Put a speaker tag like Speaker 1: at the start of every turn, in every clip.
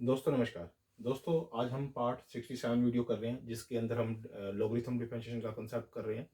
Speaker 1: दोस्तों नमस्कार। दोस्तों आज हम पार्ट 67 वीडियो कर रहे हैं जिसके अंदर हम लॉगरिथम डिफरेंशिएशन का कंसेप्ट कर रहे हैं।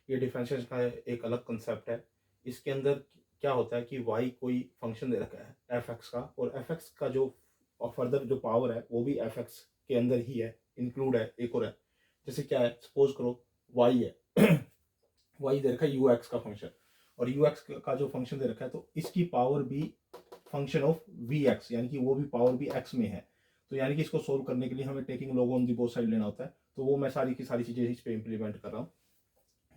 Speaker 1: ये डिफरेंशिएशन का एक अलग कंसेप्ट है। इसके अंदर क्या होता है कि y कोई फंक्शन दे रखा है f x का, और f x का जो और फर्दर जो पावर है वो भी f x के अंदर ही है, इंक्लूड है, एक और है। जैसे क्या है, सपोज करो y है y दे रखा है ux का फंक्शन, और ux का जो फंक्शन दे रखा है तो इसकी पावर भी फंक्शन ऑफ वी एक्स, यानी कि वो भी पावर भी एक्स में है। तो यानी कि इसको सोल्व करने के लिए हमें taking log on the both side लेना होता है। तो वो मैं सारी की सारी चीजें इस पे इंप्लीमेंट कर रहा हूँ।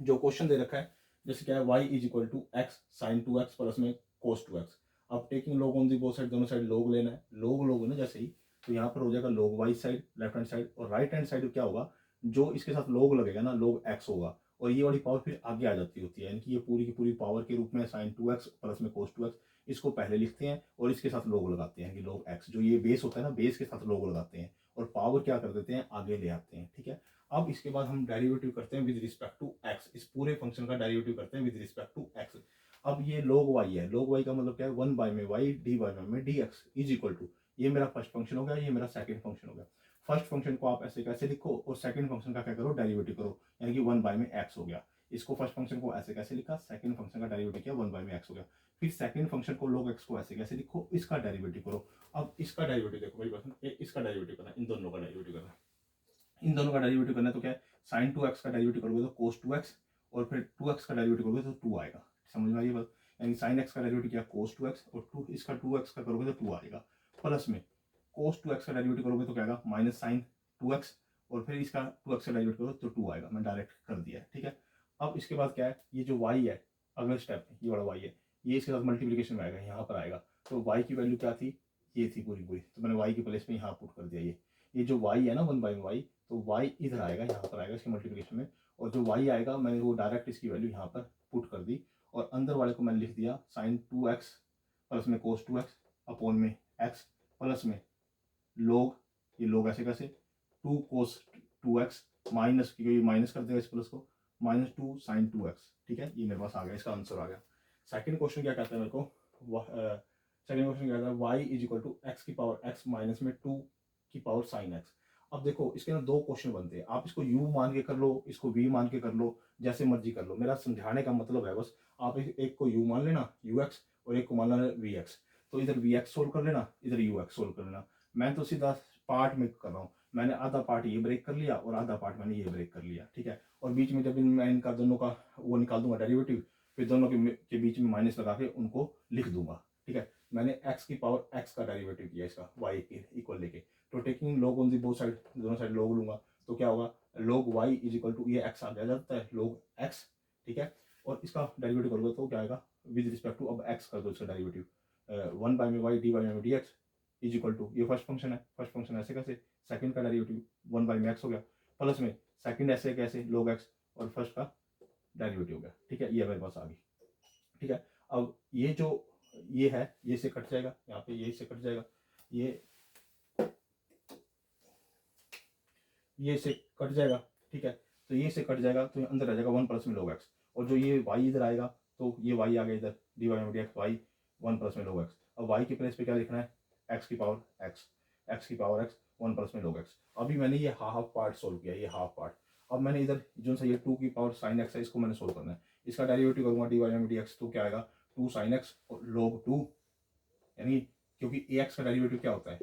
Speaker 1: जो क्वेश्चन दे रखा है जैसे क्या है, y is equal to x sine two x plus में कोस टू एक्स। अब taking log on the both side, दोनों साइड लॉग लेना है। लॉग लॉग ना जैसे ही, तो यहाँ पर हो जाएगा log y side left hand side, और राइट हैंड साइड क्या होगा, जो इसके साथ लॉग लगेगा ना, लॉग एक्स होगा। और ये वाली पावर फिर आगे आ जाती होती है, यानी कि ये पूरी की पूरी पावर के रूप में साइन टू एक्स प्लस में कोस टू एक्स, इसको पहले लिखते हैं और इसके साथ लोग लगाते हैं कि लोग एक्स, जो ये बेस होता है ना, बेस के साथ लोग लगाते हैं और पावर क्या कर देते हैं, आगे ले आते हैं। ठीक है, अब इसके बाद हम डेरिवेटिव करते हैं विद रिस्पेक्ट टू एक्स। इस पूरे फंक्शन का डेरिवेटिव करते हैं विद रिस्पेक्ट टू एक्स। अब ये log y है, log y का मतलब क्या है, वन बाय में y डी बाय में d x is equal to, ये मेरा फर्स्ट फंक्शन हो गया, ये मेरा सेकंड फंक्शन हो गया। फर्स्ट फंक्शन को आप ऐसे कैसे लिखो और सेकंड फंक्शन का क्या करो, डेरिवेटिव करो, यानी कि वन बाय में x हो गया। इसको फर्स्ट फंक्शन को ऐसे कैसे लिखा, सेकंड फंक्शन का डेरिवेटिव किया, वन बाय में x हो गया। फिर सेकंड फंक्शन को log x को ऐसे कैसे लिखो, इसका डेरिवेटिव करो। अब इसका डेरिवेटिव देखो मेरी बात, इसका डेरिवेटिव करना, इन दोनों का डेरिवेटिव करना। इन दोनों का डेरिवेटिव करना है तो क्या है, साइन टू एक्स का डेरिवेटिव करोगे तो कोस टू एक्स, और फिर टू एक्स का डेरिवेटिव करोगे तो टू आएगा। समझ में आई ये बात, यानी साइन एक्स का डेरिवेटिव क्या, कोस टू एक्स, और टू इसका टू एक्स का करोगे तो टू आएगा। प्लस में कोस टू एक्स का डेरिवेटिव करोगे तो क्या आएगा, माइनस साइन टू एक्स, और फिर इसका टू एक्स का डेरिवेटिव करोगे तो टू आएगा। मैं डायरेक्ट कर दिया है। ठीक है, अब इसके बाद क्या है, ये जो वाई है, अगले स्टेप ये वाला वाई है, ये इसके साथ मल्टीप्लीकेशन में आएगा, यहाँ पर आएगा। तो वाई की वैल्यू क्या थी, ये थी पूरी पूरी, तो मैंने वाई की प्लेस में यहाँ पुट कर दिया। ये जो वाई है ना, वन बाई वाई, तो y इधर आएगा, यहाँ पर आएगा इसके मल्टीप्लिकेशन में, और जो y आएगा मैंने वो डायरेक्ट इसकी वैल्यू यहाँ पर पुट कर दी, और अंदर वाले को मैंने लिख दिया साइन टू एक्स प्लस में कोस टू एक्स अपॉन में x प्लस में लोग, ये लोग ऐसे कैसे, two cos two x minus, क्योंकि माइनस कर देगा इस प्लस को, minus two sine two x. ठीक है, ये मेरे पास आ गया, इसका आंसर आ गया। सेकंड क्वेश्चन क्या कहता है मेरे को, सेकंड क्वेश्चन क्या कहता है, y is equal to x की पावर x माइनस में टू की पावर साइन एक्स। अब देखो इसके अंदर दो क्वेश्चन बनते हैं, आप इसको u मान के कर लो, इसको v मान के कर लो, जैसे मर्जी कर लो। मेरा समझाने का मतलब है बस, आप एक को u मान लेना ux, और एक को मान लेना vx। तो इधर vx सोल्व कर लेना, इधर ux सोल्व कर लेना। मैं तो सीधा पार्ट में कर रहा हूँ, मैंने आधा पार्ट ये ब्रेक कर लिया और आधा पार्ट मैंने ये ब्रेक कर लिया। ठीक है, और बीच में जब मैं इनका दोनों का वो निकाल दूंगा डेरिवेटिव, फिर दोनों के बीच में माइनस लगा के उनको लिख दूंगा। ठीक है, मैंने x की पावर x का डेरिवेटिव किया इसका y के इक्वल लेके, तो taking log on the both side, दोनों साइड लॉग लूंगा, तो क्या होगा, log y is equal to, ये x आ जाता है लॉग x। ठीक है, और इसका डेरिवेटिव करोगे तो क्या आएगा, विद रिस्पेक्ट टू, अब x कर दो इसका डेरिवेटिव, वन बाय में y डी बाय में d x is equal to, ये फर्स्ट फंक्शन है, फर्स्ट फंक्शन ऐसे कैसे, सेकंड का डेरिवेटिव वन बाय में x हो गया, प्लस में सेकंड ऐसे कैसे लॉग x, और फर्स्ट का डेरिवेटिव हो गया। ठीक है, ये मेरे पास आ गई। ठीक है, अब ये जो ये है, ये से कट जाएगा, यहाँ पे ये से कट जाएगा, ये से कट जाएगा। ठीक है, तो ये से कट जाएगा, तो अंदर रह जाएगा वन प्लस में लोग एक्स, और जो ये y इधर आएगा, तो ये y आ गया इधर, डी वाई में d x, y one plus में लोग एक्स। अब y की प्लेस पे क्या लिखना है, x की पावर x, x की पावर x वन प्लस में लोग एक्स। अभी मैंने ये हाफ पार्ट सोल्व किया, ये हाफ पार्ट। अब मैंने इधर जो सा ये टू की पावर साइन एक्स है, इसको मैंने सोल्व करना है। इसका डेरिवेटिव करूंगा डी वाई में डी एक्स, तो क्या आएगा, टू साइन एक्स और लोग टू, यानी क्योंकि ए एक्स का डेरिवेटिव क्या होता है,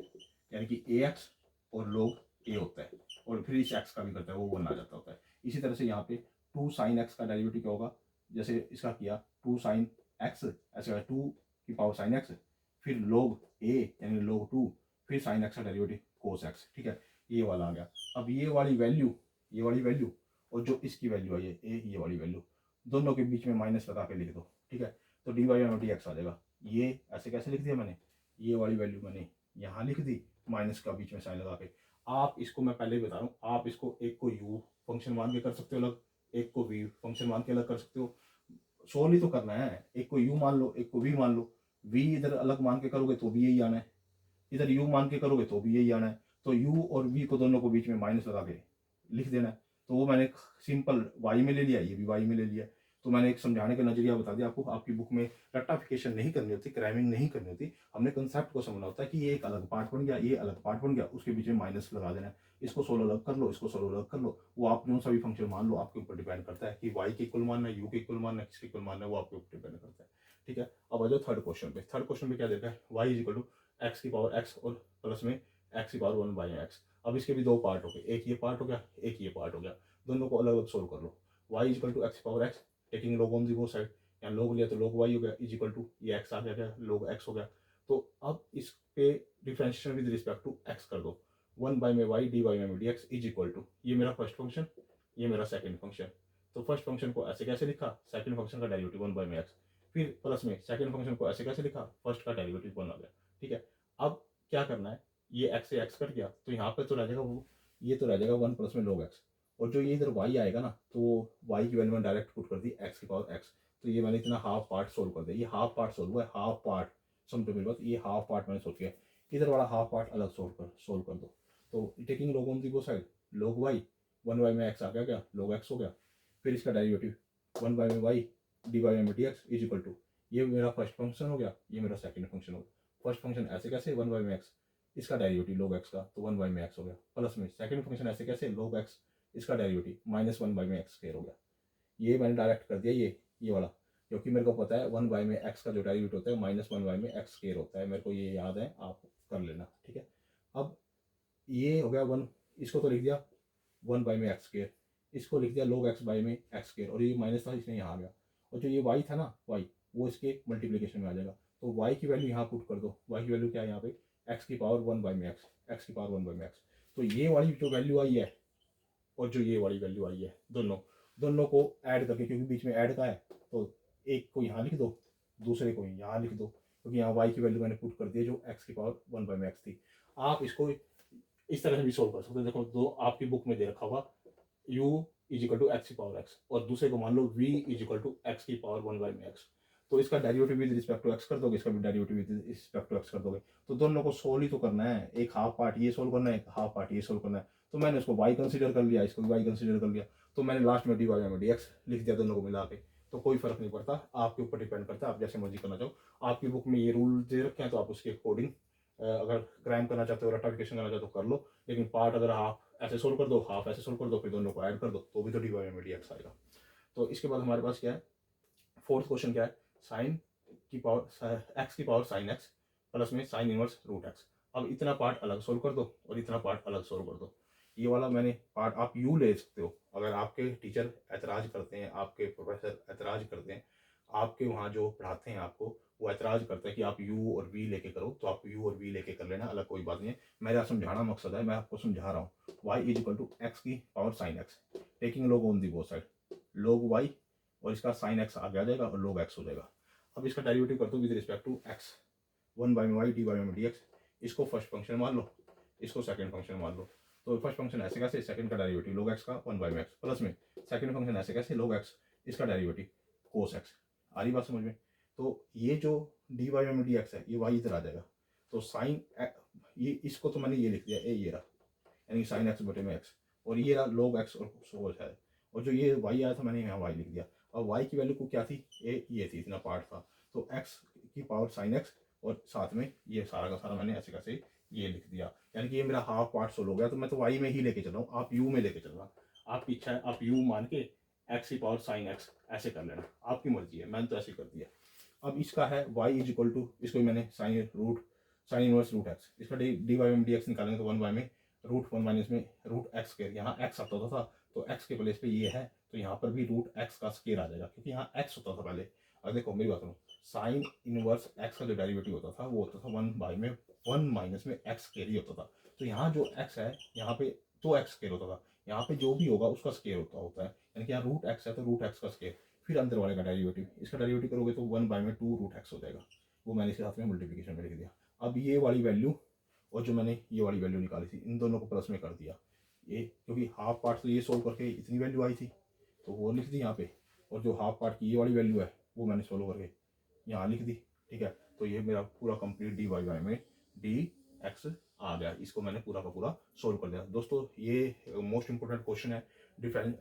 Speaker 1: यानी कि ए एक्स और लोग ए होता है, और फिर इस एक्स का भी करता है, वो वन आ जाता होता है। इसी तरह से यहाँ पे टू साइन एक्स का डेरिवेटिव क्या होगा, जैसे इसका किया टू साइन एक्स, ऐसे टू की पावर साइन एक्स, फिर लोग ए यानी लोग टू, फिर साइन एक्स का डेरिवेटिव कोस एक्स। ठीक है, ये वाला आ गया। अब ये वाली वैल्यू, ये वाली वैल्यू, और जो इसकी वैल्यू आई है ए, ये वाली वैल्यू, दोनों के बीच में माइनस लगा के लिख दो। ठीक है, तो डी वाई में डी एक्स आ जाएगा। ये ऐसे कैसे लिख दिया मैंने, ये वाली वैल्यू मैंने यहाँ लिख दी, माइनस का बीच में साइन लगा के। आप इसको, मैं पहले ही बता रहा हूँ, आप इसको एक को u फंक्शन मान के कर सकते हो अलग, एक को v फंक्शन मान के अलग कर सकते हो। सोल्व ही तो करना है, एक को u मान लो, एक को v मान लो। v इधर अलग मान के करोगे तो भी यही आना है, इधर u मान के करोगे तो भी यही आना है। तो u और v को दोनों को बीच में माइनस लगा के लिख देना है। तो वो मैंने सिंपल y में ले लिया, ये भी y में ले लिया। तो मैंने एक समझाने का नजरिया बता दिया आपको। आपकी बुक में रट्टाफिकेशन नहीं करनी होती, क्राइमिंग नहीं करनी होती, हमने कंसेप्ट को समझना होता है कि ये एक अलग पार्ट बन गया, ये अलग पार्ट बन गया, उसके बीच में माइनस लगा देना है, इसको सोल्व अलग कर लो, इसको सोल्व अलग कर लो। वो आप जो सा भी फंक्शन मान लो, आपके ऊपर डिपेंड करता है कि वाई के इक्वल मानना है, यू के इक्वल मानना है, किसके इक्वल मानना है, वो आपके ऊपर डिपेंड करता है। ठीक है, अब आ जाओ थर्ड क्वेश्चन पे। थर्ड क्वेश्चन पे क्या देखा है, y is equal to x की पावर एक्स और प्लस में एक्स की पावर 1/x। अब इसके भी दो पार्ट हो गए, एक ये पार्ट हो गया, एक ये पार्ट हो गया, दोनों को अलग अलग सोल्व कर लो। Y is equal to x power x, taking log on the both side, या log लिया तो log y हो गया, इज इक्वल टू ये x आ गया, log x हो गया। तो अब इस पे differentiation with respect to x कर दो, 1/y dy dx is equal to, ये मेरा फर्स्ट फंक्शन, ये मेरा सेकंड फंक्शन। तो फर्स्ट फंक्शन को ऐसे कैसे लिखा, सेकंड फंक्शन का डेरिवेटिव 1/x, फिर प्लस में सेकंड फंक्शन को ऐसे कैसे लिखा, फर्स्ट का डेरिवेटिव 1 आ गया। ठीक है, अब क्या करना है, ये x से x कट गया, तो यहाँ पे तो रह जाएगा वो, ये तो रह जाएगा 1 प्लस में log x, और जो ये इधर y आएगा ना, तो y की वैल्यू मैंने डायरेक्ट पुट कर दी x की पावर x। तो ये मैंने इतना हाफ पार्ट सोल्व कर दिया, ये हाफ पार्ट सोल्व हुआ है, हाफ पार्ट समझो मेरी बात, ये हाफ पार्ट मैंने सोल्व किया, इधर वाला हाफ पार्ट अलग सोल्व कर दो। तो taking log on the both side, log y 1y में x आ गया, क्या log x हो गया, फिर इसका डेरिवेटिव 1y में y dy dx is equal to, ये मेरा फर्स्ट फंक्शन हो गया, ये मेरा सेकंड फंक्शन हो गया। फर्स्ट फंक्शन ऐसे कैसे 1y में x, इसका डेरिवेटिव log x का, तो 1y में x हो गया, प्लस में सेकंड फंक्शन ऐसे कैसे log x, इसका डेरिवेटिव माइनस 1y में x स्क्वायर हो गया। ये मैंने डायरेक्ट कर दिया, ये वाला, क्योंकि मेरे को पता है 1y में x का जो डेरिवेटिव होता है माइनस 1y में x स्क्वायर होता है, मेरे को ये याद है, आप कर लेना। ठीक है, अब ये हो गया 1, इसको तो लिख दिया 1 में x स्क्वायर, इसको लिख दिया log x बाई में x स्क्वायर, और ये माइनस था इसलिए यहाँ आ गया, और जो ये y था ना y, वो इसके मल्टीप्लिकेशन में आ जाएगा। तो y की वैल्यू यहाँ पुट कर दो, y की वैल्यू क्या है यहाँ पे, x की पावर 1 में x की पावर 1 में x। तो ये वाली जो वैल्यू आई है और जो ये वाली वैल्यू आई है, दोनों दोनों को ऐड करके, क्योंकि बीच में ऐड का है, तो एक को यहाँ लिख दो, दूसरे को यहाँ लिख दो, क्योंकि यहाँ y की वैल्यू मैंने पुट कर दी जो x की पावर 1 में x थी। आप इसको इस तरह से भी सोल्व कर सकते हैं। देखो, दो आपकी बुक में दे रखा हुआ u is equal to x की पावर x, और दूसरे को मान लो v is equal to x की पावर 1 में x। तो इसका derivative with respect to x कर दोगे, इसका भी derivative with respect to x कर दोगे, तो दोनों को सोल्व ही तो करना है, एक हाफ पार्ट ये सोल्व करना है, एक हाफ पार्ट ये सोल्व करना है। तो मैंने इसको y कंसीडर कर लिया, इसको y कंसीडर कर लिया, तो मैंने लास्ट में dy में dx लिख दिया दोनों को मिला के। तो कोई फर्क नहीं पड़ता, आपके ऊपर डिपेंड करता है, आप जैसे मर्जी करना चाहो। आपकी बुक में ये रूल दे रखे हैं, तो आप उसके अकॉर्डिंग अगर क्राइम करना चाहते हो, रट्टाफिकेशन करना चाहते हो कर लो, लेकिन पार्ट अगर हाफ ऐसे सोल्व कर दो, हाफ ऐसे सोल्व कर दो, फिर दोनों को ऐड कर दो, तो भी तो dy में dx आएगा। तो इसके बाद हमारे पास क्या है, फोर्थ क्वेश्चन क्या है, साइन की पावर एक्स की पावर साइन एक्स प्लस में साइन इनवर्स रूट एक्स। अब इतना पार्ट अलग सोल्व कर दो और इतना पार्ट अलग सोल्व कर दो। ये वाला मैंने पार्ट आप यू ले सकते हो, अगर आपके टीचर ऐतराज करते हैं, आपके प्रोफेसर ऐतराज करते हैं, आपके वहाँ जो पढ़ाते हैं आपको वो ऐतराज करते हैं कि आप यू और वी लेके करो, तो आप यू और वी लेके कर लेना, अलग कोई बात नहीं है। मेरा समझाना मकसद है, मैं आपको समझा रहा हूँ। Y is equal to x की power sine x, taking log on the both side, log y और इसका साइन एक्स आगे आ जाएगा और log x हो जाएगा। अब इसका डेरिवेटिव कर दो विद रिस्पेक्ट टू x, 1 में y dy में dx। इसको फर्स्ट फंक्शन मान लो, इसको सेकंड फंक्शन मान लो। तो फर्स्ट फंक्शन ऐसे कैसे, सेकंड का डेरिवेटिव log x का 1 में x, प्लस में सेकंड फंक्शन ऐसे कैसे log x, इसका डेरिवेटिव cos x। आ रही बात समझ में। तो ये जो dy में dx है, ये y इधर आ जाएगा, तो साइन ये इसको तो मैंने ये लिख दिया, ये रहा, यानी साइन x बटे में x, और ये रहा log x और cos है, और जो ये y आया था मैंने यहाँ y लिख दिया। और y की वैल्यू को क्या थी, ये थी, इतना पार्ट था, तो x की पावर साइन x, और साथ में ये सारा का सारा मैंने ऐसे कैसे ये लिख दिया, यानी कि ये मेरा हाफ पार्ट सोल्व हो गया। तो मैं तो y में ही लेके चल रहा हूँ, आप u में लेके चल रहा हूँ, आपकी इच्छा है, आप u मान के x की पावर साइन x ऐसे कर लेना, आपकी मर्जी है, मैंने तो ऐसे कर दिया। अब इसका है y इज इक्वल टू, इसको मैंने साइन इनवर्स रूट एक्स, इसका डी वाई में डी एक्स निकालेंगे तो 1 में रूट 1 माइनस में रूट एक्स स्क्वायर, यहाँ एक्स आता था, तो एक्स के प्लेस पे ये है, तो यहाँ पर भी रूट एक्स का स्क्वायर आ जाएगा, क्योंकि यहाँ एक्स होता था पहले। अब देखो मेरी बात सुनो, साइन इनवर्स एक्स का जो डेरिवेटिव होता था वो होता था 1 माइनस में एक्स स्क्वायर ही होता था। तो यहाँ जो एक्स है, यहाँ पे तो एक्स स्क्वायर होता था, यहाँ पे जो भी होगा उसका स्क्वायर होता है, यानी कि यहाँ रूट एक्स है तो रूट एक्स का स्क्वायर, फिर अंदर वाले का डेरिवेटिव, इसका डेरिवेटिव करोगे तो 1 में 2 रूट एक्स हो जाएगा, वो मैंने इसके साथ में मल्टीप्लिकेशन में लिख दिया। अब ये वाली वैल्यू और जो मैंने ये वाली वैल्यू निकाली थी, इन दोनों को प्लस में कर दिया, ये क्योंकि हाफ पार्ट तो ये सोल्व करके इतनी वैल्यू आई थी, तो वो लिख दी यहाँ पे, और जो हाफ पार्ट की ये वाली वैल्यू है वो मैंने सोल्व करके यहाँ लिख दी। ठीक है, तो ये मेरा पूरा कंप्लीट डी वाई वाई में डी एक्स आ गया, इसको मैंने पूरा का पूरा सोल्व कर दिया। दोस्तों ये मोस्ट इंपोर्टेंट क्वेश्चन है,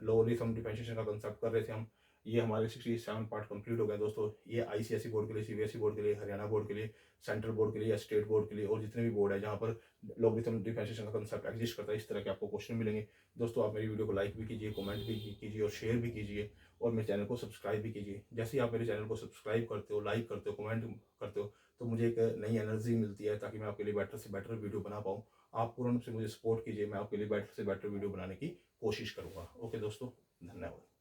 Speaker 1: लोगरिथम डिफरेंशिएशन का कंसेप्ट कर रहे थे हम, ये हमारे 67 पार्ट कंप्लीट हो गया दोस्तों। ये आईसीएसई बोर्ड के लिए, सीबीएसई बोर्ड के लिए, हरियाणा बोर्ड के लिए, सेंट्रल बोर्ड के लिए या स्टेट बोर्ड के लिए और जितने भी बोर्ड है जहाँ पर लॉगरिथम डिफरेंशिएशन का कंसेप्ट एग्जिस्ट करता है, इस तरह के आपको क्वेश्चन मिलेंगे। दोस्तों आप मेरी वीडियो को लाइक भी कीजिए, कमेंट भी कीजिए और शेयर भी कीजिए और मेरे चैनल को सब्सक्राइब भी कीजिए। जैसे ही आप मेरे चैनल को सब्सक्राइब करते हो, लाइक करते हो, कमेंट करते हो, तो मुझे एक नई एनर्जी मिलती है ताकि मैं आपके लिए बेटर से बेटर वीडियो बना पाऊँ। आप पूर्ण रूप से मुझे सपोर्ट कीजिए, मैं आपके लिए बेटर से बेटर वीडियो बनाने की कोशिश करूँगा। ओके दोस्तों, धन्यवाद।